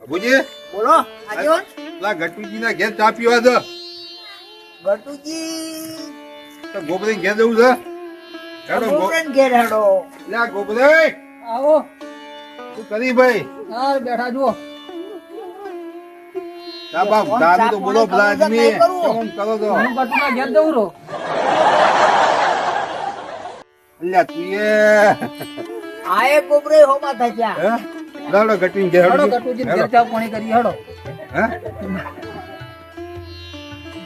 ભુજી બોલો આગેવાન. પેલા ગટુજીના ઘેર ચા પીવા છે ગટુજી તો ગોબરે ઘેર જવું છે હેડો ગોબરેન ઘેર હેડો. લે ગોબરે આવો શું કરી ભાઈ હા બેઠા જુઓ ચા બાપ દારૂ તો બોલો પેલા આદમી કેમ કરો તો હું કટુના ઘેર જઉં રો અલ્યા તું એ આએ ગોબરે હોમાં થયા. હે લાડો ગટુજી ઘેર હડો હેડો ગટુજી ઘેર ચા પાણી કરી હડો હે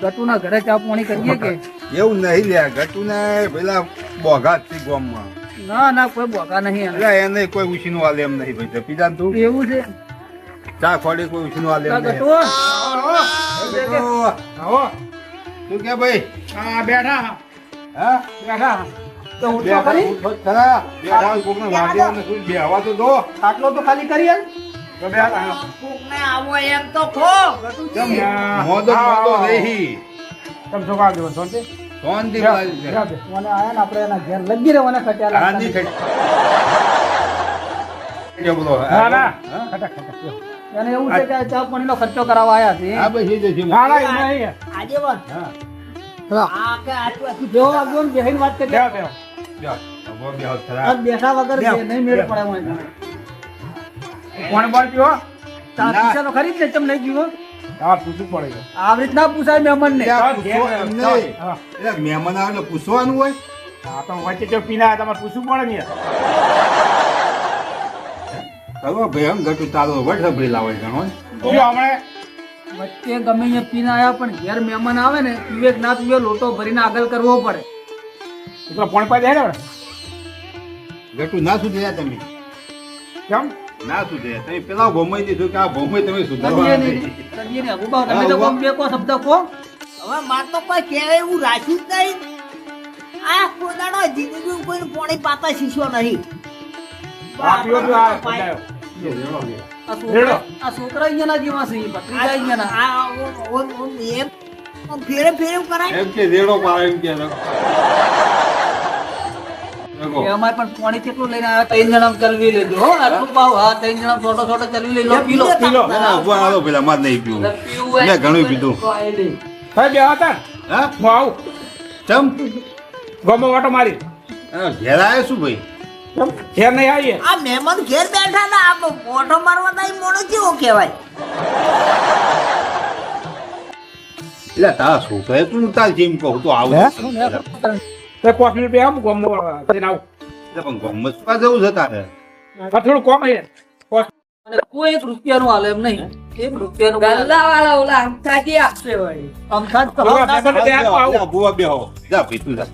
ગટુના ઘરે ચા પાણી કરીએ કે એવું નહીં લે ગટુને પેલા બોઘાત થી ગામમાં ના ના કોઈ બોકા નહીં એટલે એને કોઈ ઉછીનું આલે એમ નહીં ભાઈ પીધા ને તું એવું છે ચા ખોડી કોઈ ઉછીનું આલે એમ નહીં ગટુ આવો તું કે ભાઈ હા બેઠા હા બેઠા તો બે ઉઠો ખાલી ખરા બે ડાળ કોકને વાંધો ને શું બે હવા તો દો આટલો તો ખાલી કરીએ તો બે કોકને આવો એમ તો ખો ગટુજી. મોદો નહીં તમ છો કાગે સોંતે શાંતિ મને આયા ને આપણે એના ઘેર લગી રહેવાના ખટ્યા આંધી ખટી બોલો ના ના હા? એને એવું છે કે ચા પાણીનો ખર્ચો કરાવવા આયા છે હા ભાઈ છે છે આગેવાન હા આ કે આટલું જો આગળ બેહીને વાત કરીએ જા, હવે બે હાથ ખરા. આ બેઠા વગર બે નહીં મેળ પડે મને કોણ બોલ પીવો ચા ના. પીછા તો ખરી જ ને ચમ નહીં પીવો હા, પૂછવું પડે આવી રીતના પૂછાય મહેમાન ને એટલે પૂછવો એમ નહીં. એટલે મહેમાન આવે એટલે પૂછવાનું હોય કરો ભાઈ એમ ઘટું તારો વટ ભાઈ લાવે ગણો વચ્ચે ગમે અહીંયા પીને આયા પણ ઘેર મહેમાન આવે ને પીવે કે ના પીવે લોટો ભરીને આગળ કરવો પડે ઘટું ના સુધર્યા તમે ના સુધર્યા તમે પેલા ભોમાઈ દીધું કે આ ભોમાઈ તમે સુધારવા કદીએ નથી. નહીં કદીએ નહીં અગુબા તમે તો કોમ બે કો શબ્દ કો હવે માર તો કોઈ કહેવાય એવું રાખ્યું જ નહીં. આ કોદાડો જિંદગી કોઈ પોણી પાતા શીશો નહીં. આ છોકરા અહીંયાના જેવા છે ભત્રીજા અહીંયાના આ ઓમ એમ ઓમ ફેરે ફેરે કરાય. એમ કે રેડો પાડે એમ કે દેખો. એ અમારે પણ પાણી કેટલું લઈને આવ્યા ત્રણ જણા ચલવી લેજો હો આટલું પાવ હા ત્રણ જણા છોટો છોટો ચલવી લેજો પીલો ના, ના, ઉભા ના રહો પેલા માર નહીં પીવું મેં ઘણું પીધું હા ચમ હા, ઘેર આયા શું ભાઈ આ મહેમાન ઘેર બેઠા ના આ મોઢો મારવા નહીં મોણો કેવો કહેવાય. એટલે તારા છોકરાએ તું તાર જેમ કહું તો આવું એટલે પણ ગમત કા જવું છે તારે અને કોઈ એક રૂપિયાનું હાલે એમ નહીં એક રૂપિયાનું ગલ્લાવાળા ઓલા અંગઠાથી આપશે વળી. અમથા જ તો બુવા બેહો જા ભાઈ તું જા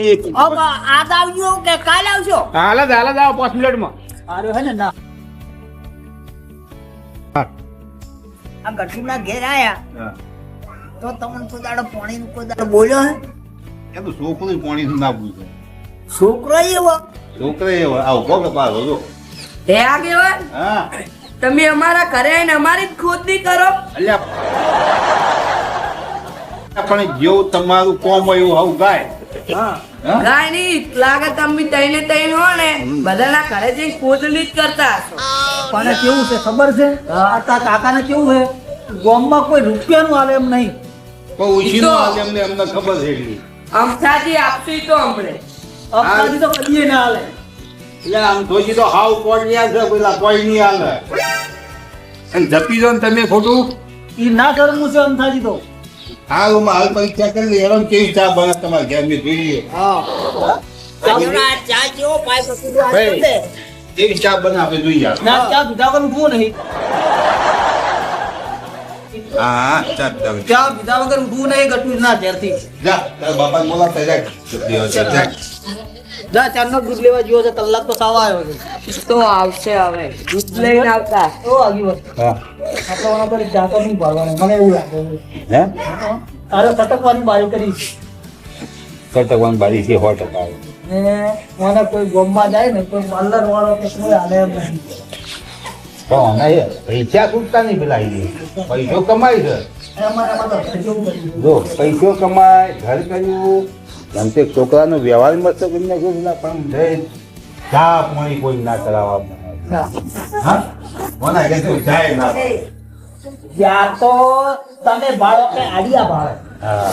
એક હવે આજ આવજો કે કાલ આવશો. આર્યો હે ને ના આ ગઠુના ઘેર આયા હા. તો તમને કોદાડો પાણી નું કોદાડો બોલ્યો હે. એ તો છોકરું પાણી ના પૂછે છોકરો એવો છોકરા એવો આવો ભોગ પાડો જો હે આગેવાન, હા તમે અમારા ઘરે આવીને અમારી જ ખોદની કરો. અલ્યા પણ જેવું તમારું કોમ હોય એવું આવું ગાય હા ગાય નહીં લાગે તમે તઈને તઈને હો ને બધાના ઘરે જઈને ખોદની જ કરતા હશો. પણ કેવું છે ખબર છે આ તા કાકાને કેવું છે ગામમાં કોઈ રૂપિયાનું હાલે એમ નહીં પણ ઉછીનો આજે અમને અમને ખબર છે એટલી અંગઠાથી આપશે તો હમણે. અપરાધી તો કદીએ ના હાલે એટલે આમ ધોજી તો હાવ કોણિયા છે પેલા કોઈ નહીં હાલે અને જપી જો ને તમે ખોટું ઈ ના કરવું છે અમથાજી તો હાલ પરીક્ષા કરી લે એમ કેવી ચા બને તમારે ઘેર મેં જોઈએ આજના ચા કેવો પાઇપ કીધું આ ભાઈ. દે. કેવી ચા બનાવે જોઈએ ના ચા પીધા વગર ઉઠવું નહીં હા ચા પીતા ચા પીધા વગર ઉઠવું નહીં ગટું ના ઘેરથી જા તારા બાપા બોલાવતા જા જા જા ચારનો દૂધ લેવા ગયો છે કલાક તો સાવા આવ્યો છે તો આવશે હવે દૂધ લઈને આવતા. ઓ આગી વસ્તુ હા આપણે ઓના પર જાતો નહીં પાડવાનો મને એવું લાગે હે તારે સટકવાની બારી કરી કટકવાન બારી છે 100% ને મને કોઈ ગોમમાં જાય ને કોઈ પાર્લર વાળો કે કોઈ હાલે એમ નહીં પણ નહીં પૈસા ખૂટતા નહીં પેલા પૈસો કમાય છે એમાં તો કેવું કર્યું જો પૈસો કમાય ઘર કર્યું એમ તે છોકરાનો વ્યવહાર મસ્ત કરી નાખ્યો છે ને, પણ ચા પાણી કોઈ ના કરાવવા હા હા કોના કે તું જાય ના જ્યાં તો તમે બાળો કે આડિયા ભાળે હા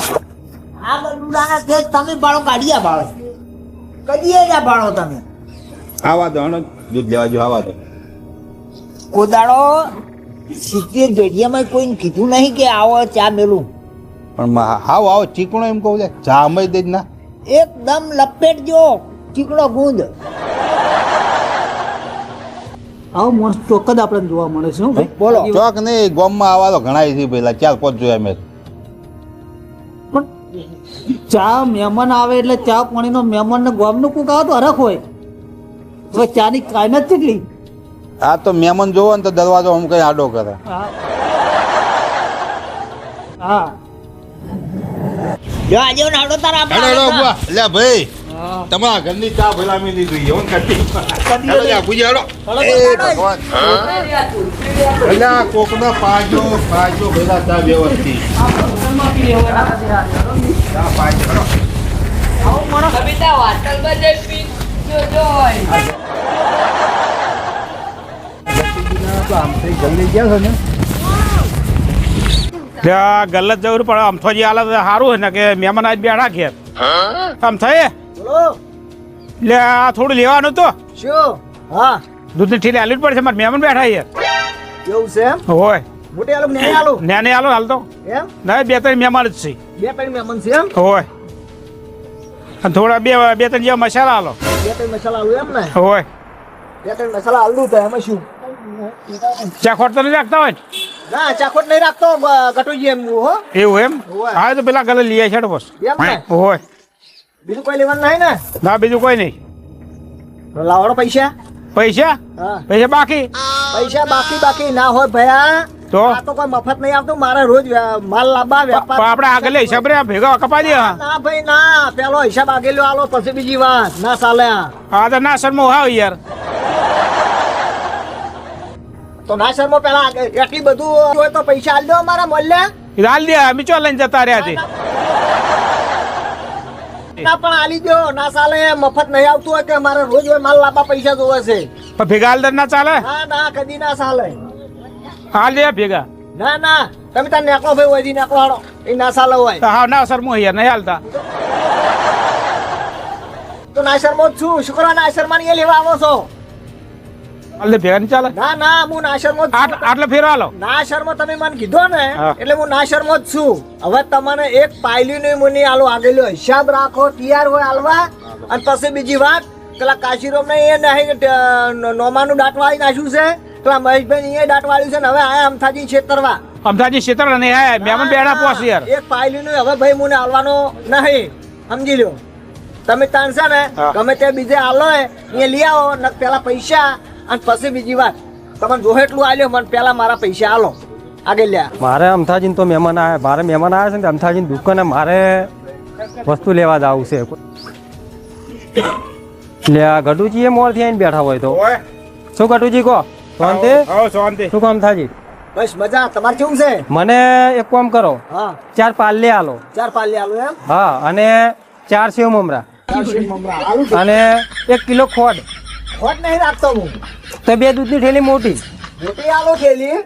આ ગલુડાના કે તમે બાળો કે આડિયા ભાળે કદીએ ના બાળો તમે આવા દો હણો દૂધ લેવા જો આવા દો કોદાળો સિત્તેર જડિયામાં કોઈને કીધું નહીં કે આવો ચા મેલું પણ હાવ આવો ચીકણો એમ કહું છે ચા મય દે જ ના એકદમ લપેટજો ચીકણો ગુંદ આવો માણસ ચોક્કસ આપણે જોવા મળે છે હો ભાઈ. બોલો ચોક નહીં ગોમમાં આવા તો ઘણા છે પેલા 4-5 જોયા મેં પણ ચા મહેમાન આવે એટલે ચા પાણીનો મહેમાન ને ગામનું કોક આવે તો હરખ હોય હવે ચાની કાયમ જ કેટલી આ તો મહેમાન જોવો ને તો દરવાજો આમ કઈ આડો કરે હા જો આજે નાડો તારા હેડો હેડો બુઆ લે ભાઈ તમારા ઘરની ચા ભલામી લીધી એવું કટી હેડો જા પૂજા હેડો એ ભગવાન અલ્યા કોકના પાજો ભેગા ચા વ્યવસ્થિત ચા પાજો હેડો કવિતા હોટલમાં જઈ પી જોજો ગલત જરૂર પડે આમ થોડી હાલત સારું હોય ને કે મહેમાન આજ બેઠા ઘેર આમ થાય બોલો લે આ થોડું લેવાનું તો શું હા દૂધની ઠીલી હાલવી જ પડશે મારે મહેમાન બેઠા યાર કેવું છે એમ હોય મોટી આલુ નહીં આલુ ને હાલો હાલ તો એમ ના 2-3 મહેમાન જ છે બે ત્રણ મહેમાન છે એમ હોય અને થોડા 2-3 જેવા મસાલા હાલો બે ત્રણ મસાલા આલુ એમ ને હોય બે ત્રણ મસાલા આલુ તો એમાં શું ચા ખોટ તો નહીં રાખતા હોય ને? ના ચાખોટ નહીં રાખતો ગટુજી એમ હો એવું એમ હોય. હા તો પેલા ગલે લઈ છે બસ એમ ને હોય બીજું કોઈ લેવાનું નહીં ને ના બીજું કોઈ નહીં તો લાવડો પૈસા પૈસા હા પૈસા બાકી પૈસા બાકી ના હોય ભયા તો આ તો કોઈ મફત નહીં આવતું મારે રોજ માલ લાવવા પણ વેપાર આપણે આગળ હિસાબ રે ભેગા કપા દે હા ના ભાઈ ના પેલો હિસાબ આગેલો આલો પછી બીજી વાત ના ચાલે આ. હા તો ના શર્મો હાવ યાર તો ના શર્મો પેલા એટલી બધું હોય તો પૈસા આલ દો અમારા મોલ્યા હાલ દે અમે ચો લઈને જતા રહ્યા છે ના પણ આલી દો ના ચાલે મફત નહીં આવતું હોય કે મારે રોજ માલ લાવવા પૈસા જોવે છે પણ ભેગા હાલ દે ના ચાલે ના ના કદી ના ચાલે હાલ દે ભેગા ના ના તમે તાર નેકળો ભાઈ હોય નેકળો હાડો એ ના ચાલે હોય હા ના શર્મો યાર નહીં હાલતા તો ના શર્મો જ છું શુક્રવાર ના શર્મા ની લેવા આવો છો હાલ દે ભેગા નહીં ચાલે ના ના હું ના શર્મો જ છું. આટલે ફેરો હાલો ના શર્મો તમે મને કીધો ને હા. એટલે હું ના શર્મો જ છું હવે તમને એક પાયલી નું મુની આલો આગેલો હિસાબ રાખો તૈયાર હોય હાલવા અને પછી બીજી વાત પેલા કાશીરોમ ને એ નહીં નોમાનું દાંટવાળી નાખ્યું છે પેલા મહેશભાઈ એ દાંટવાળ્યું છે ને હવે આ અમથાજી છેતરવા અમદાજી ક્ષેત્ર નહીં આયા મહેમાન બેડા પોસ યાર એક પાયલી નું હવે ભાઈ મને હાલવાનો નહીં સમજી લો તમે તાણશા ને હા. ગમે તે બીજે હાલો એ લઈ આવો ને પેલા પૈસા અને પછી બીજી વાત તમને જોહે એટલું આલ્યો મને પેલા મારા પૈસા હાલો આગળ લ્યા મારે અમથાજીને તો મહેમાન આવ્યા મારે મહેમાન આવ્યા છે ને અમથાજીની દુકાને મારે વસ્તુ લેવા જવું છે એટલે આ ગટુજી એ મોરથી આવીને બેઠા હોય તો ઓય શું ગટુજી કહો શાંતિ આવો શાંતિ શું કામ થાજી બસ મજા તમારે કેવું છે મને એક કામ કરો હા 4 પાલ્લે આલો 4 પાલી આલુ એમ હા અને 4 સેવ મમરા 4 શેર મમરા આલુ અને 1 કિલો ખોડ ખોટ નહીં રાખતો હું તો 2 દૂધની થેલી મોટી મોટી આલુ થેલી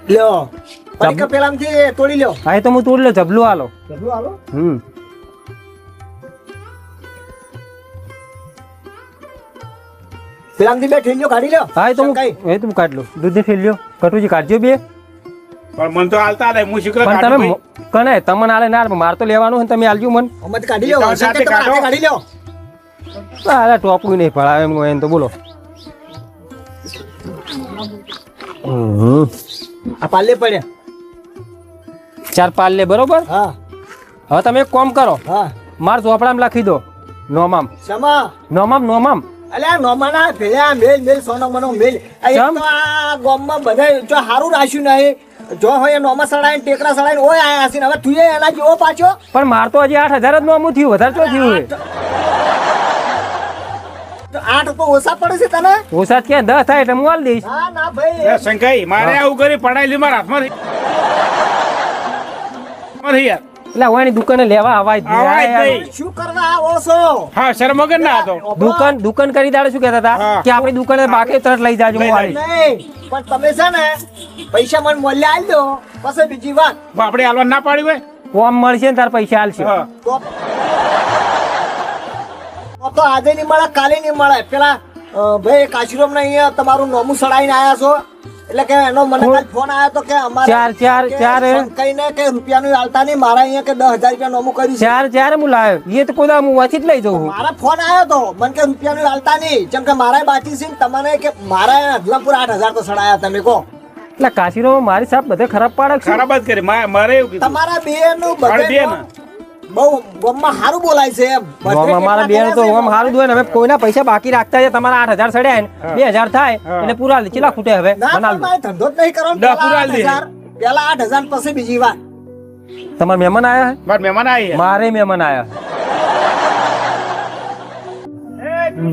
લ્યો પડીકા પેલામથી તોડી લ્યો હા એ તો હું તોડ લે જબલું આલો જબલું આલો પેલામથી બે થેલીઓ કાઢી લ્યો હા એ તો હું કઈ કાઢ લઉં દૂધની થેલીઓ ગટુજી કાઢજો બે પણ મન તો હાલતા નહીં હું શુક્ર પણ તમે કને તમને આલે ના મારે તો લેવાનું હોય ને તમે આલજો મન અમત કાઢી લ્યો તમે સાથે તમે હાથે કાઢો. કાઢી લ્યો અરે ટોપું નહીં ભણાવે એમ હોય તો બોલો આ પાલે પડ્યા 4 પાલ્લે બરોબર હા હવે તમે એક કામ કરો હા માર ચોપડામાં લખી દો નોમામ સમા નોમામ અલ્યા નોમાના ભેળા મેલ સોનો મનો મેલ આ એક ચમ? તો આ ગામમાં બધા જો હારું રાખ્યું નહીં જો હોય એ નોમા સડાઈને ટેકરા સડાઈને ઓય આયા હસીને હવે તું એના જેવો પાછો પણ માર તો હજી 8000 જ નોમું થયું વધારે તો થયું છે તો 8 તો ઓછા પડે છે તને ઓછા ક્યાં 10 થાય એટલે હું આલ દઈશ ના ના ભાઈ શંકાઈ મારે આવું કરી પડાયેલી મારા હાથમાં યાર એટલે હું એની દુકાને લેવા અવાજ આવાજ નહીં. શું કરવા આવો છો હા શરમ વગર ના હતો. દુકાન કરી દાડે શું કહેતા હતા હા. કે આપણી દુકાને બાકી તરત લઈ જાજો હું આવીશ. નહીં પણ તમે છે ને પૈસા મને મૂલ્ય આલી દો પછી બીજી વાત આપણે હાલવા ના પાડી હોય. ફોર્મ મળશે ને તાર પૈસા આલશે. હા. તો આજે નહીં મળે કાલે નહીં મળે પેલા ભાઈ કાશીરામ ને અહીંયા તમારું નોમું સડાઈને આયા છો એટલે કે એનો મને કાલ ફોન આવ્યો તો કે અમારે ચાર કઈને કે રૂપિયાનું હાલતા નહીં મારા અહીંયા કે 10,000 રૂપિયા નોમું કર્યું છે ચાર હું લાવ્યો એ તો કોઈ દાડો હું વાંચી જ લઈ જાઉં. મારા ફોન આવ્યો તો મને કે રૂપિયાનું હાલતા નહીં જેમ કે મારા બાકી છે ને તમને કે મારા અદલાપુર 8,000 તો સડાયા તમે કહો એટલે કાશીરામ મારી સાહેબ બધે ખરાબ પાડે છે. ખરાબ જ કરી મારે એવું કીધું. તમારા બે નું મારે બે ને. બહુ ગામમાં સારું બોલાય છે એમ બધે અમારા બેન તો આમ સારું જ હોય ને હવે કોઈના પૈસા બાકી રાખતા છે તમારા 8,000 સડ્યા ને 2,000 થાય એટલે પૂરા ચેલા ખૂટે હવે ના બનાવી પણ મારે ધંધો જ નહીં કરવાનો ના, પૂરા દે. પેલા 8,000 પછી બીજી વાત તમારા મહેમાન આયા મારા મહેમાન આવી મારે મહેમાન આયા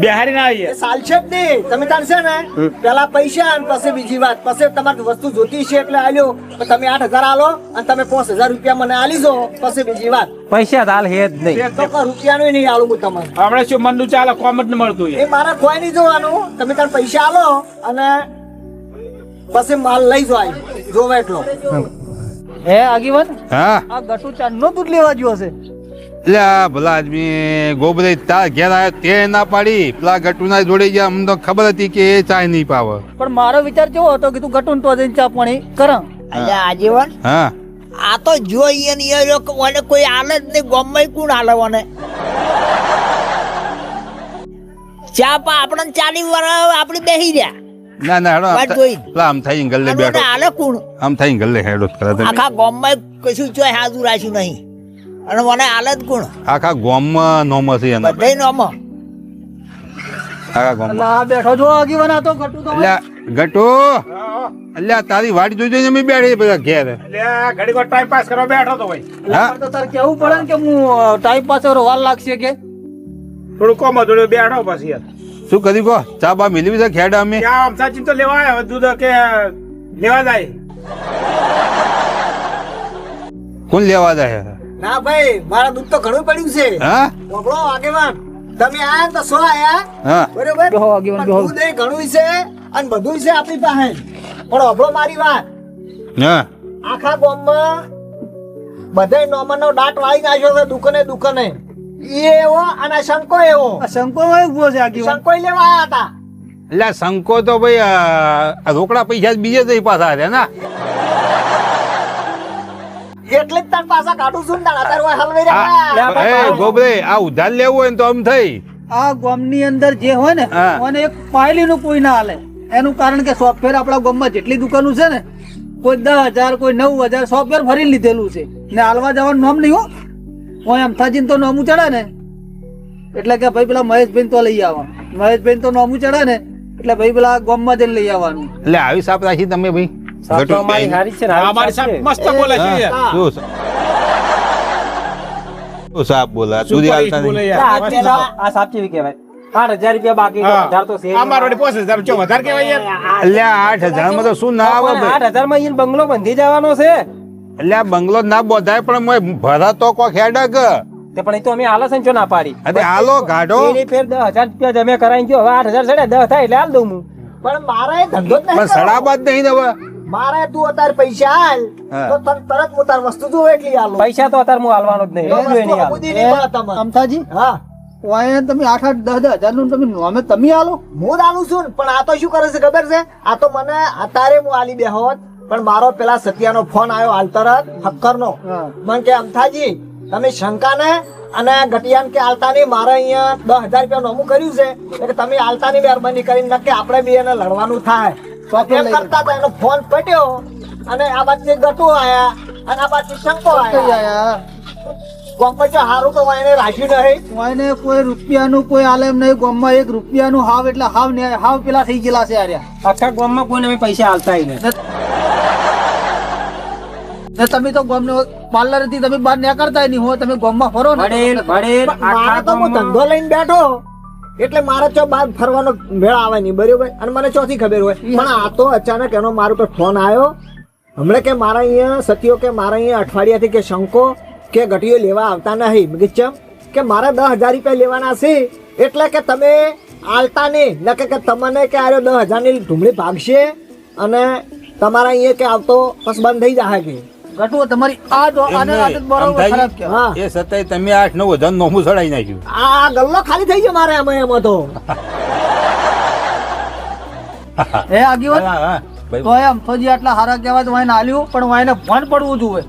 બિહારી ના આવી એ ચાલશે જ નહીં તમે તારશે ને પેલા પૈસા અને પછી બીજી વાત પછી તમારી વસ્તુ જોતી છે એટલે આલ્યો તો તમે 8,000 આલો અને તમે 5,000 રૂપિયા મને આલી દો પછી બીજી વાત પૈસા તો હાલ હે જ નહીં. તો કોઈ રૂપિયાનું નહીં આલું હું તમને હમણાં શું મનનું ચાલે કોમ જ ન મળતું એ મારે કોઈ નહીં જોવાનું તમે તાર પૈસા આલો અને પછી માલ લઈ જાવ જોવે એટલો હે આગેવાન હા આ ગટુ ચાંદનો દૂધ લેવા ગયો હશે એટલે આ ભલા આદમી ગોબરે તાર ઘેર આવ્યો તે ના પાડી પેલા ગટુના જોડે ગયા અમને તો ખબર હતી કે એ ચાય નહીં પાવે પણ મારો વિચાર કેવો હતો કે તું ગટુન તો જઈને ચા પાણી કર અલ્યા આજીવન હા આ તો જોઈએ ને એ લોકો મને કોઈ આલે જ નહીં ગોમમાં કોણ આલે મને ચા પા આપણને 40 વર્ષ આપણી બેહી રહ્યા ના ના હેડો વાત જોઈ. પેલા આમ થઈને ગલ્લે અને મને બેઠો આલે કોણ આમ થઈને ગલ્લે હેડો જ કરે તમે આખા ગોમમાં કશું ચોય હાજુ રાખ્યું નહીં અને મને આલે જ કોણ આખા ગામમાં નોમ હશે એના બધાય નોમો આખા ગામમાં એટલે આ બેઠો જો આગેવાન આ તો ગટુ તો અલ્યા ગટુ અલ્યા તારી વાટ જોઈ અમે બેઠી બધા ઘેર એટલે આ ઘડીક વાર ટાઈમ પાસ કરવા બેઠો તો ભાઈ. હા તો તારે કેવું પડે ને કે હું ટાઈમ પાસ વાર લાગશે કે થોડું કોમ હતું એટલે બેઠો પછી યાર. શું કરી કહો ચા બા મિલી છે ખેડા અમે ત્યાં અમથાચીન તો લેવા આવ્યો દૂધ કે લેવા જાય. કોણ લેવા જાય ના ભાઈ મારા દૂધ તો ઘણું પડ્યું છે હા બોલો આગેવાન તમે આયા તો સો આયા હા બરોબર બેહો આગેવાન, પણ બેહો. દૂધ એ ઘણું છે અને બધું છે આપણી પાસે પણ અભળો મારી વાત હા આખા ગામમાં બધે નોમનો દાટ વાળી નાખ્યો છે દુકાને ઈ એવો અને શંકો એવો આ શંકોમાં ઉભો છે આગેવાન શંકો લેવા આયા હતા એટલે સંકો તો ભાઈ આ રોકડા પૈસા જ બીજે જ પાછા રહ્યા ના એટલે જ તાર પાછા કાઢું છું ને તાર અત્યારે ઓય હલવાઈ રહ્યા એ ગોબરે આ ઉધાર લેવું હોય ને તો આમ થઈ આ ગામની અંદર જે હોય ને હા. મને એક પાયલીનું કોઈ ના હાલે એનું કારણ કે સોફ્ટવેર આપણા ગામમાં જેટલી દુકાનો છે ને કોઈ 10,000 કોઈ 9,000 સોફ્ટવેર ભરી લીધેલું છે ને હાલવા જવાનું નામ નહીં હો હું અમથાજીને તો નોમું ચડે ને એટલે કે ભાઈ પેલા મહેશભાઈ તો લઈ આવવાનું મહેશભાઈ તો નોમું ચડે ને એટલે ભાઈ પેલા ગામમાં જઈને લઈ આવવાનું એટલે આવી સાપ રાખી તમે ભાઈ સાપ તો અમારી હારી છે ને, હારી અમારી સાપ સાહેબ છે. મસ્ત બોલે છે યાર. હા. શું સાપ બોલા શું સુધી કરીશ હાલતા બોલે નહીં યાર. આ સાપ- આ સાપ કેવી કહેવાય 8,000 રૂપિયા બાકી તો હા. 1,000 તો છે જ. આ મારો વળી 5,000 ચો વધારે કહેવાય યાર. એટલે 8,000 માં તો શું ના આવે પણ ભાઈ 8,000 માં અહીંયા બંગલો બંધી જવાનો છે એટલે આ બંગલો ના બોધાય પણ મોય ભરા તો કો ખેડા કે તે પણ એ તો અમે હાલે છે ને ચો ના પાડી અરે હાલો ગાઢો એની ફેર 10,000 રૂપિયા જમે કરાઈ ગયો હવે 8,000 સડ્યા 10 થાય એટલે હાલ દઉં હું પણ મારે ધંધો જ પણ નહીં સડાબાદ નહીં ને હવે મારે તું અત્યારે પૈસા હાલ હા. તો તને તરત હું તાર વસ્તુ જોવે એટલી હાલું પૈસા તો અત્યારે હું હાલવાનો જ નહીં તો રેલવે વસ્તુ નહીં હાલ. અબૂદી નહીં મળે તમને. અમથાજી હા વાય તમે 8-8 10,000 નું તમે નોમે તમે આલો હું જ આલું છું ને પણ આ તો શું કરે છે ખબર છે આ તો મને અત્યારે હું આલી બેહોત પણ મારો પેલા સત્યાનો ફોન આવ્યો હાલ તરત હક્કરનો હા. મને કે અમથાજી તમે શંકાને અને ગટિયાન કે આલતાની મારે અહીંયા 10,000 રૂપિયા નોમું કર્યું છે એટલે તમે આલતાની મહેરબાની કરીને નક્કી આપણે બી એને લડવાનું થાય તો એમ કરતા હતા એનો ફોન પટ્યો અને આ બાજુ ગટુ આયા અને આ બાજુ શંકો આયા ગોમમાં જો હારું તો એને રાખ્યું નહીં વાયને કોઈ રૂપિયાનું કોઈ આલે એમ નહીં ગામમાં 1 રૂપિયાનું હાવ એટલે હાવ ને હાવ પેલા થઈ ગયેલા છે આર્યા આખા ગામમાં કોઈને અમે પૈસા હાલતા ય નહીં. ને તમે તો ગામને પાર્લર થી તમે બહાર નીકળતા ય નહીં હો તમે ગામમાં ફરો ને ભણેલ ભણેલ મારે આખા તો હું ગામમાં ધંધો લઈને બેઠો એટલે મારે ચો બહાર ફરવાનો મેળ આવે નહીં બરોબર અને મને ચોથી ખબર હોય પણ આ તો અચાનક એનો મારા પર ફોન આવ્યો હમણાં કે મારા અહીંયા સતીઓ કે મારા અહીંયા અઠવાડિયાથી કે શંકો કે ગટીઓ લેવા આવતા નહીં. મેં કીધું ચમ કે મારે 10,000 રૂપિયા લેવાના છે એટલે કે તમે આલતા નહીં નકે કે તમને કે આર્યો 10,000ની ઢૂમળી ભાગશે અને તમારા અહીંયા કે આવતો બસ બંધ થઈ જાય કે ગટુ તમારી આને આદત બરોબર ખરાબ કે હા એ સતાય તમે 8-9 હજાર નોમું ચડાઈ નાખ્યું. આ ગલ્લો ખાલી થઈ ગયો મારે એમાં તો એ આગેવાન હા, હા, ભાઈ. તો એમ તો જે આટલા હારા કહેવાય તો વાયને આલ્યું પણ વાયને ફોન પડવું જોઈએ.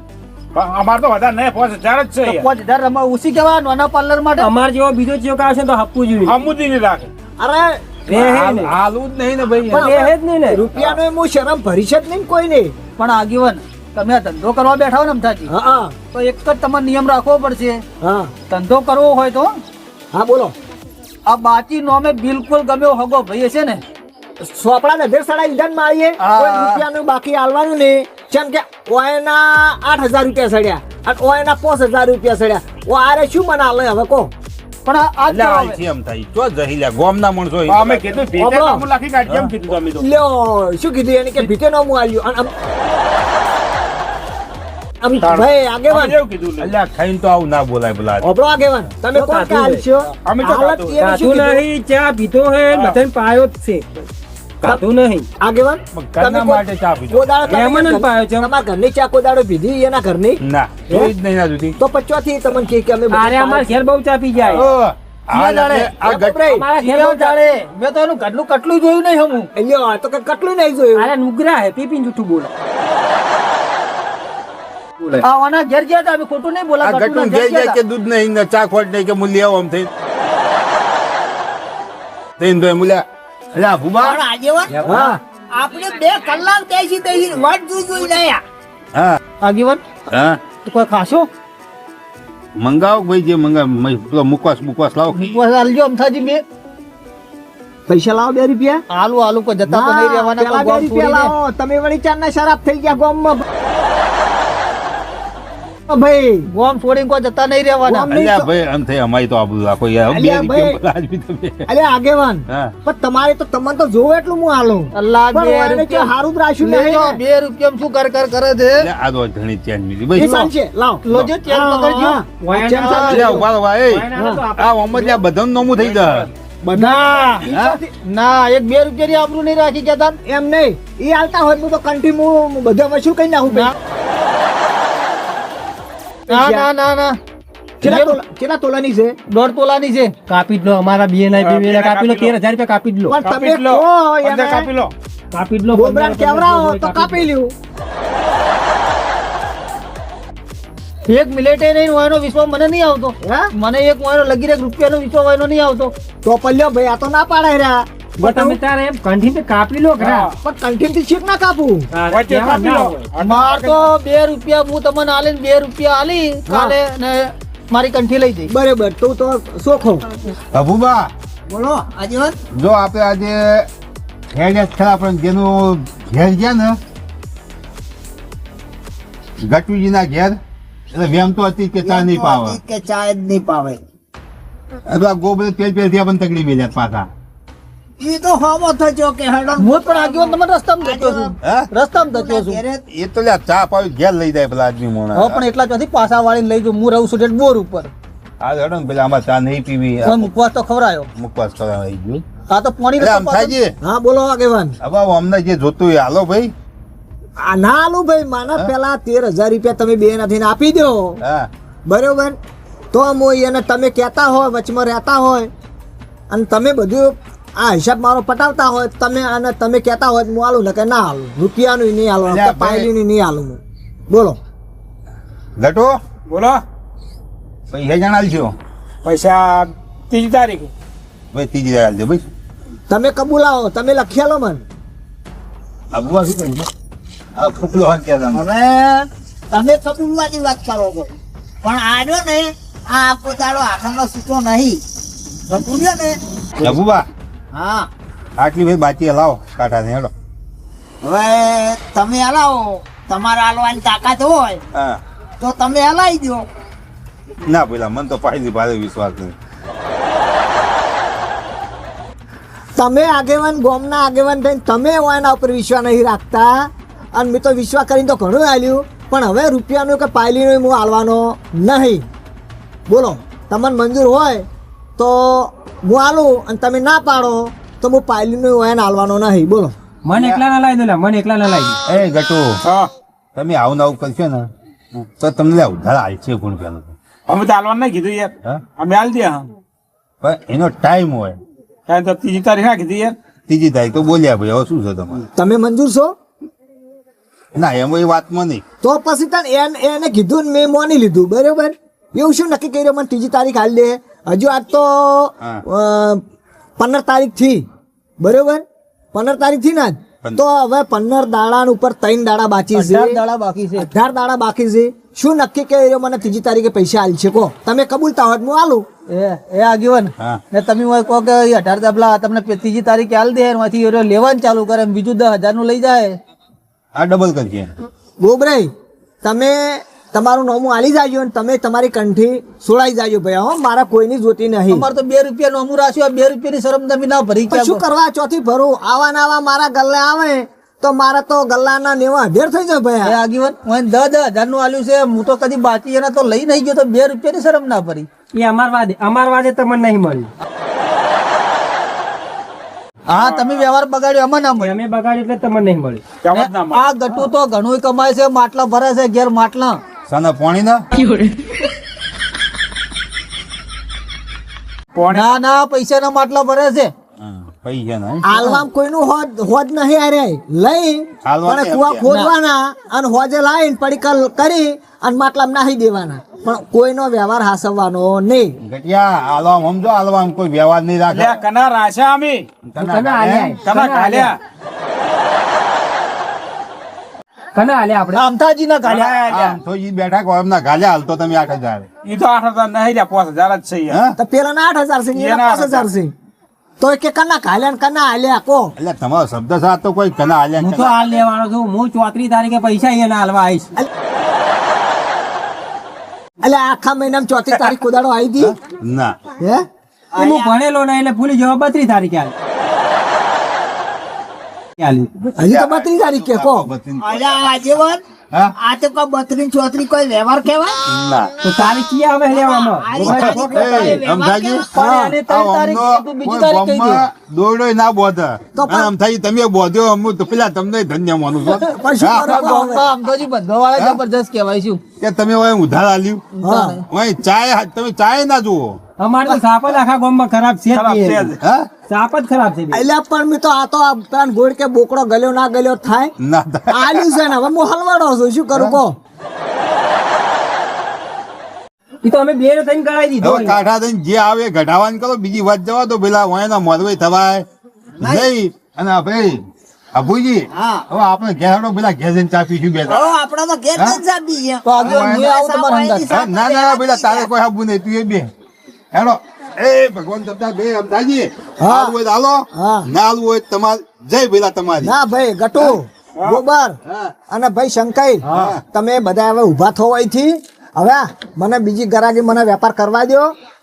અમારે તો વધારે નહીં 5,000 જ છે યાર. 5,000 રમા ઓછી કહેવાય નાના પાર્લર માટે. અમાર જેવો બીજો ચિયોક આવશે તો હપવું જોઈએ. હમુદી નહીં રાખે. અરે હાલું જ નહીં ને ભાઈ. પણ એ જ નહીં ને. રૂપિયાનો હું શરમ ભરી છે જ નહીં કોઈ નહીં. પણ આગેવાન તમે આ ધંધો કરવા બેઠા હો ને અમથાજી હા તો એક જ તમારે નિયમ રાખવો પડશે. હા ધંધો કરવો હોય તો હા બોલો આ બાકી નોમે બિલકુલ ગમ્યો હગો ભાઈ છે ને સોપડા નજર સડાઈ લીધા ને મારીએ હા. કોઈ રૂપિયાનું બાકી આલવાનું નહીં. જેમ કે ઓયના 8,000 રૂપિયા સડ્યા અને ઓયના 5,000 રૂપિયા સડ્યા ઓ આરે શું મને આલે હવે કો પણ આ એટલે આ છે એમ થાય. ચો જહીલ્યા ગોમના માણસો એ. અમે કીધું ભીતે ઓબળો. નામું લખી કાઢી એમ કીધું અમે તો. લ્યો શું કીધું એને કે ભીતે નો હું આલ્યું અને ભાઈ અમે આગેવાન એવું કીધું લે. અલ્યા ખાઈને તો આવું ના બોલાય બોલા. ઓબળો આગેવાન તમે તો કોણ કે કાઢું આલશો અમે તો હાલત કાઢું. એને શું કાધું કીધું? નહીં, ચા પીધો હે, બધાને પાયો જ છે. કાધું નહીં. આગેવાન ઘરના માટે ચા પીધો. કોદાળો તમે મહેમાનને જ પાયો છે. તમારા ઘરની ચા કોદાળો પીધી એના ઘરની ના જોઈ જ નહીં ના સુધી. તો પચવાથી તમને કે અમે અરે અમાર ઘેર બહુ ચા પી જાય. ઓ, આ જાણે આ ગટ- અમારા ઘેર બહુ ચા. જાણે મેં તો એનું ઘરનું કટલું જોયું નહીં હમું. લ્યો તો કે કટલું નહીં જોયું અરે નુગરા હે, પી પીને જૂઠું બોલે. આ આના ઘેર ગયા હતા અમે ખોટું નહીં બોલા આ ગટુના ગટું ઘેર જઈ જાય ગયા કે દૂધ નહીં ને ચા ખોટ નહીં કે મૂલ્ય આવો આમ થઈ થઈને તો મૂલ્યા અલ્યા ભૂબા હા આપણે 2 કલાક બેસી વાટ જોઈ રહ્યા. હા આગેવાન હા તો કોઈ ખાશો મંગાવો ભાઈ જે મંગાવ પેલો મુકવાસ લાવો. બસ આલજો અમથાજી બે પૈસા લાવો 2 રૂપિયા આલુ આલુ કોઈ જતા તો નહીં રહેવાના પેલા કોઈ 2 ગોળ રૂપિયા છોડીને. લાવો તમે વળી ચારના શરાબ થઈ ગયા ગામમાં ભાઈ ગોમ છોડીને કોઈ જતા નહીં રહેવાના. ગોમ- અલ્યા ભાઈ આમ થઈ અમારી તો આબરૂ રાખો યાર. બે અલ્યા ભાઈ. રૂપિયા આજ બી તમે. અરે આગેવાન હા પણ તમારે તો તમને તો જોવો એટલું હું આલું અલ્લાહ પણ બે ઓને કે રૂપિયા હારું જ રાખ્યું લેજો, નહીં ને. 2 રૂપિયામાં શું કર કરે છે અલ્યા આ તો ઘણી ચેન મિલી એ ભાઈ. સાંજે લાવ લોજો ચેન પકડજો. હા. ચેન સાંજે. અલ્યા ઉભા રહો ભાઈ. વાયના તો આ ઓમર બધાનું નોમું થઈ જાય. બધા ના 1-2 રૂપિયાની આબરૂ નહીં રાખી કેતા એમ નહીં એ આલતા હોય હું તો કન્ટિન્યુ બધા શું કઈ નાખું ભાઈ ના ના ના ના કેટલા તોલાની છે 1.5 તોલાની છે. કાપી જ લો, અમારા બે ના બે ના કાપી લો. 13,000 રૂપિયા કાપી જ લો. પણ કાપી તમે લો. કહો 15 કાપી લો. કાપી જ લો. ગોબરાને 15,000 કેવરાવો તો કાપી લ્યું 1 મિનિટે નહીં વાયનો વિશ્વાસ મને નહીં આવતો. હે મને એક વાયનો લગી 1 રૂપિયાનો વિશ્વાસ વાયનો નહીં આવતો. તો પલ્યો ભાઈ આ તો ના પાડે રહ્યા પણ તમે તારે એમ કંઠી પે કાપી લો ખરા. પણ કન્ટિન્યુ થી ચીક ના કાપું વચ્ચે કાપી લો. માર તો 2 રૂપિયા હું તમને આલીને 2 રૂપિયા આલી કાલે ને મારી કંઠી લઈ જઈ. બરાબર તું તો સોખો અભુબા બોલો આગેવાન જો આપણે આજે હેડ ખરા પણ જેનું ઘેર ગયા ને ગટુજીના ઘેર એટલે વેમ તો હતી કે ચા નહીં પાવે કે ચાય જ નહીં પાવે એટલે ગોબરે તેલ થી આપણને તકલીફ મેલ્યા પાછા. એ તો હોમો થયો કે હેડો હું પણ આગેવાન તમને રસ્તામાં જતો છું. હા રસ્તામાં જતો છું. એ તો લ્યા ચા પાવી ઘેર લઈ જાય પેલા આદમી મોણા. હવે પણ એટલા ચોથી પાછા વાળીને લઈ જાઉં. હું રહું છું બોર ઉપર. આ હેડો ને પેલા આમાં ચા નહીં પીવી હવે મુકવાસ તો ખવડાયો. મુકવાસ કરવા આવી ગયું. આ તો પાણી એટલે આમ થાય છે હા બોલો આગેવાન હવે અમને જે જોતું એ હાલો ભાઈ. આ ના આલું ભાઈ માના પેલા 13,000 રૂપિયા તમે બે નથી આપી દો હા બરોબર તો એને તમે કહેતા હોય વચમાં રહેતા હોય અને તમે બધું આ હિસાબ મારો પટાવતા હોય તમે અને તમે કહેતા હોય તો હું આલું ને કે ના આલું રૂપિયાનું નહીં આલું અલ્યા ભાઈ. પાયલીનું નહીં આલું હું બોલો લટો બોલો પૈસા જણાવજો પૈસા 3 તારીખે. ભાઈ ત્રીજી વાર આલજો ભાઈ. તમે કબૂલાવો તમે લખી આલો મને અબુઆ શું કહ્યું? આ ફૂફલો હાથ કહેતા. હવે તમે કબૂલવાની વાત કરો છો પણ આજો ને આ પોતાનો આખરનો સૂચો નહીં સમજ્યો ને અબુબા હા આટલી ભાઈ બાચી લાવો કાંઠા ને હેડો. હવે તમે હલાવો તમારે હાલવાની તાકાત હોય હા તો તમે હલાવી દો ના પેલા મને તો પાછી ભારે વિશ્વાસ નહીં. તમે આગેવાન ગોમના આગેવાન થઈને તમે એના ઉપર વિશ્વાસ નહીં રાખતા અને મેં તો વિશ્વાસ કરીને તો ઘણું આલ્યું પણ હવે રૂપિયાનો કે પાયલીનો હું આલવાનો નહીં. બોલો તમને મંજૂર હોય તો હું આલું અને તમે ના પાડો તો હું પાયલીનો એને આલવાનો નહીં. બોલો મને એકલા ના લાવી દો મને એકલા ના લાવી દો. એ ગટુ તમે આવું ને આવું કરશો ને તો તમને ઉધાર હાલશે કોણ પેલું તો. અમે તો હાલવાનું નહીં કીધું યાર. હા? અમે હાલ દે હા પણ એનો ટાઈમ હોય. કાંઈ તો 3 તારીખ ના કીધી યાર. 3 તારીખ તો બોલ્યા ભાઈ, હવે શું છે તમારે? તમે મંજૂર છો ના એમાં એ વાતમાં નહીં. તો પછી તને એને કીધું ને મેં માની લીધું. બરાબર એવું શું નક્કી કર્યું મને 3જી તારીખ હાલ દે? હજુ આજ તો 15 તારીખ થી. બરોબર 15 તારીખ થી ના તો હવે 15 દાડા ઉપર 3 દાડા બાકી છે. 18 દાડા બાકી છે. 18 દાડા બાકી છે. શું નક્કી કર્યું મને 3જી તારીખે પૈસા હાલ છે? કહો તમે કબૂલતા હોય તો હું હાલું. એ આગેવાન હા. ને તમે હોય કહો કે 18 દાબલા તમને 3જી તારીખે હાલ દે એમાંથી એ લેવાનું ચાલુ કરે ને બીજું 10,000 નું લઈ જાય. આ ડબલ કરજે. ગોબરાઈ તમે તમારું નોમું આલી જાજો ને તમે તમારી કંઠી સોળાઈ જાજો ભાઈ. હો મારા કોઈની જોતી નહીં. અમારે તો 2 રૂપિયા નું અમું રાખ્યું 2 રૂપિયાની શરમ તમે ના ભરી પણ શું કરવા ચોથી ભરું? આવા ને આવા મારા ગલ્લે આવે તો મારા તો ગલ્લાના નેવા ઢેર થઈ જાય ભાઈ. આગેવાન હું 10,000 નું આલ્યું છે હું તો કદી બાકી એના તો લઈ નહીં ગયો તો 2 રૂપિયાની શરમ ના ભરી. એ અમાર વાદે તમને નહીં મળ્યું. હા તમે વ્યવહાર બગાડ્યો અમે ના મળ્યો. અમે બગાડ્યું એટલે તમને નહીં મળ્યું. જવા જ ના મળે. આ ગટુ તો ઘણું કમાય છે માટલા ભરે છે ઘેર માટલા. સાના પાણી ના ના ના પૈસા ના માટલા ભરે છે. પૈસા ના આલવામ કોઈનું હોજ નહીં આરે લઈ આલવા પણ કેમ કુવા કે? ખોદવાના અને હોજે લાઈન પડીકલ કરી અને માટલામાં નાહી દેવાના. પણ કોઈનો વ્યવહાર હાસવવાનો નહીં. ગટિયા આલવામ સમજો, આલવામ કોઈ વ્યવહાર નહીં રાખે. લે કના રાશા અમે કના આલ્યા? કના કાલ્યા કના આલ્યા આપણે? અમથાજીના કાઢ્યા. કાલ્યા આમ તો ઈ બેઠા કોઈ એમના ગાલ્યા હાલ તો તમે 8,000. ઈ તો 8,000 નહીં લ્યા 5,000 જ છે યાર. હા? તો પેલાના 8,000 છે ને એના 5,000 છે. તો એ કે કના કાલ્યા ને કના આલ્યા કો? એટલે તમારો શબ્દ સાથ તો કોઈ કના હાલ્યા હું તો હાલ લેવાનો છું. હું 34 તારીખે પૈસા અહીંયા હાલવા આવીશ. એટલે આખા મહિનામાં 4 તારીખ કોદાડો આવી હતી. ના. હે હું ભણેલો નહીં એટલે ભૂલી જવા 32 તારીખે હાલ. હજી તો 32 તારીખ કે કો? અલ્યા આગેવાન હા? આ તો કોઈ 32 34 કોઈ વ્યવહાર કહેવાય? ના. તો તારીખ ક્યાં આવે લેવામાં? આની તારીખ કોઈ એ, વ્યવહાર અમથાજી, પણ આની 3 તારીખ આ તું બીજી કોઈ તારીખ કહી દે. ગામમાં દોરડોય ના બોધે. તો પણ- અને અમથાજી તમે બોધ્યો અમુક તો પેલા તમને ધન્ય માનું છું. પણ શું હા, કરો કહો હવે? ગામમાં અમથાજી બંધો વાળા જબરજસ્ત કહેવાય શું. કે તમે હવે ઉધાર આલ્યું હા. હવે ચાય તમે ચાય ના જુઓ. અમારે તો સાપ જ આખા ગામમાં ખરાબ છે જ ખરાબ બે. છે જ. હા? સાપ જ ખરાબ છે બે. એટલે પણ મેં તો આ તો આ પેલા ગોળ કે બોકડો ગલ્યો ના ગલ્યો થાય ના થાય. આલ્યું છે ને હવે હું હલવાડો છું. શું કરું કહો? ઈ તો અમે બે ને થઈને કરાવી દીધો. હવે કાંઠા થઈને જે આવે ઘટાવાનું કરો, બીજી વાત જવા દો. પેલા વાયના મોરવાઈ થવાય નહીં. અને આ ભાઈ અભુજી, હવે આપણે ઘેર હેડો, પેલા ઘેર જઈને ચા પીશું બે. ઓ આપડે તો ઘેર જ જાબી છે. તો આગેવાન હું આવું તમારા હંગાત. હા, ના ના પેલા તારે કોઈ હાબુ નહીં, તું એ બે હેડો. એ ભગવાન તમને બે અમદાજી હાલવું હોય તો હાલો, હા. ના હાલવું હોય તો તમારે જય પેલા તમારી. ના ભાઈ ગટુ ગોબર અને ભાઈ શંકાઈ તમે બધા હવે ઉભા થો અહીંથી. હવે મને બીજી ગરાગી મને વેપાર કરવા દો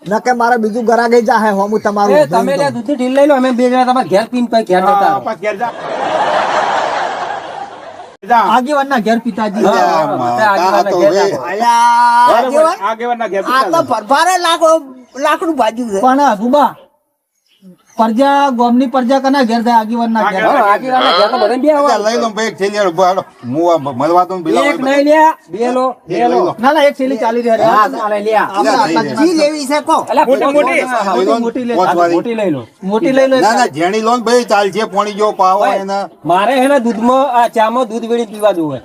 ન કે મારે બીજું ગરાગી જાહે હોમું એ તમારું તમે લે દૂધની ઢીલ લઈ લો અમે બે જણા તમારા ઘેર પીને પછી ઘેર જતા રહો. પાછ ઘેર જા. જા. આગેવાનના ઘેર પિતાજી. અલ્યા, હા, માતા આગેવાનના તો ઘેર બે. જાઓ. અલ્યા બરાબર. આગેવાન આગેવાનના ઘેર આ તો ફરફારે લાકડું ભાજ્યું છે. પણ ભૂબા પરજા ગોમની પરજા કના ઘેર થાય આગેવાનના ઘેર. આગેવાન. હા, આગેવાનના ઘેર તો બધાને બે આવવાનું. લઈ લો ભાઈ, એક થેલી હેડો, હેડો. હું આ મળવા તો પેલા એક નહીં લ્યા, બે લો, બે લો. ના ના એક થેલી ચાલી રહી હા, ચાલે લ્યા. જી લેવી છે કો? અલા, મોટી, મોટી. હા, લઈ લો, મોટી લે. પોંચવાળી. મોટી લઈ લો. મોટી લઈ લો. ના ના જેણી લોન ભાઈ ચાલશે, પોણી જો પાવો એના. મારે હે ને દૂધમાં આ ચામાં દૂધ વેડી પીવા જોવે.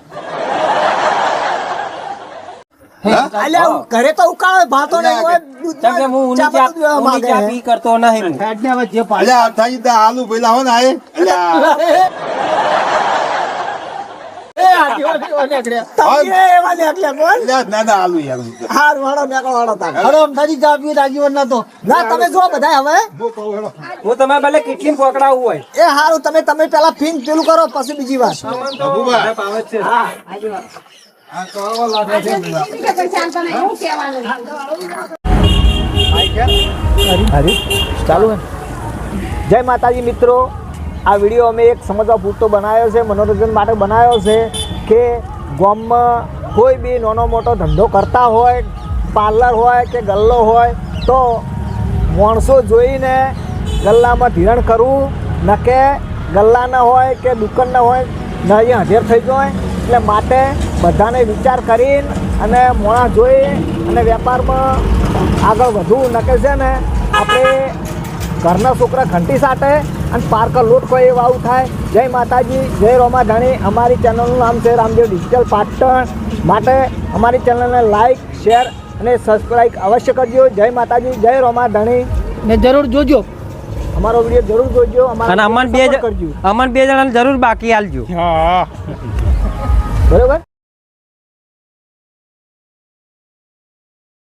અલ્યા ઘરે તો ઉકાળો ભાતો નહીં હોય કેમ કે હું ઊની ચા ચા- પીવા ઊની માંગે ચા હે. પી કરતો નહીં હું. હેડને હવે જે પાડે. અલ્યા અમથાજી તો આલુ પેલા હો ને આએ. અલ્યા એ આગેવાન કેવા નીકળ્યા. તમે એવા નીકળ્યા બોલ. અલ્યા, ના ના આલુ યાર. હાર વાળો મેકો વાળો તાર. અરે અમથાજી ચા પીએ તો આગેવાન ના તો. ના તમે જો બધા હવે હું તમારે ભલે કેટલી પકડાવું હોય. એ હારું તમે પેલા ફીન પેલું કરો પછી બીજી વાત. ચાલુ હે. જય માતાજી મિત્રો, આ વિડીયો અમે એક સમજવા પૂરતો બનાવ્યો છે, મનોરંજન માટે બનાવ્યો છે કે ગામમાં કોઈ બી નાનો મોટો ધંધો કરતા હોય, પાર્લર હોય કે ગલ્લો હોય, તો માણસો જોઈને ગલ્લામાં ધિરાણ કરવું, ન કે ગલ્લાના હોય કે દુકાનના હોય ન અહીંયા હાજર થઈ જાય. એટલે માટે બધાને વિચાર કરીને અને મોણા જોઈ અને વેપારમાં આગળ વધવું. ન કે છે ને આપણે ઘરના છોકરા ઘંટી સાટે અને પાર્કર લોટ કોઈ એવું આવું થાય. જય માતાજી, જય રોમા ધાણી. અમારી ચેનલનું નામ છે રામદેવ ડિજિટલ પાટણ. માટે અમારી ચેનલને લાઈક, શેર અને સબસ્ક્રાઈબ અવશ્ય કરજો. જય માતાજી, જય રોમા ધાણી. ને જરૂર જોજો. અમારો વિડીયો જરૂર જોજો. અને અમન બે જણાને જરૂર બાકી આલજો. હા બરોબર.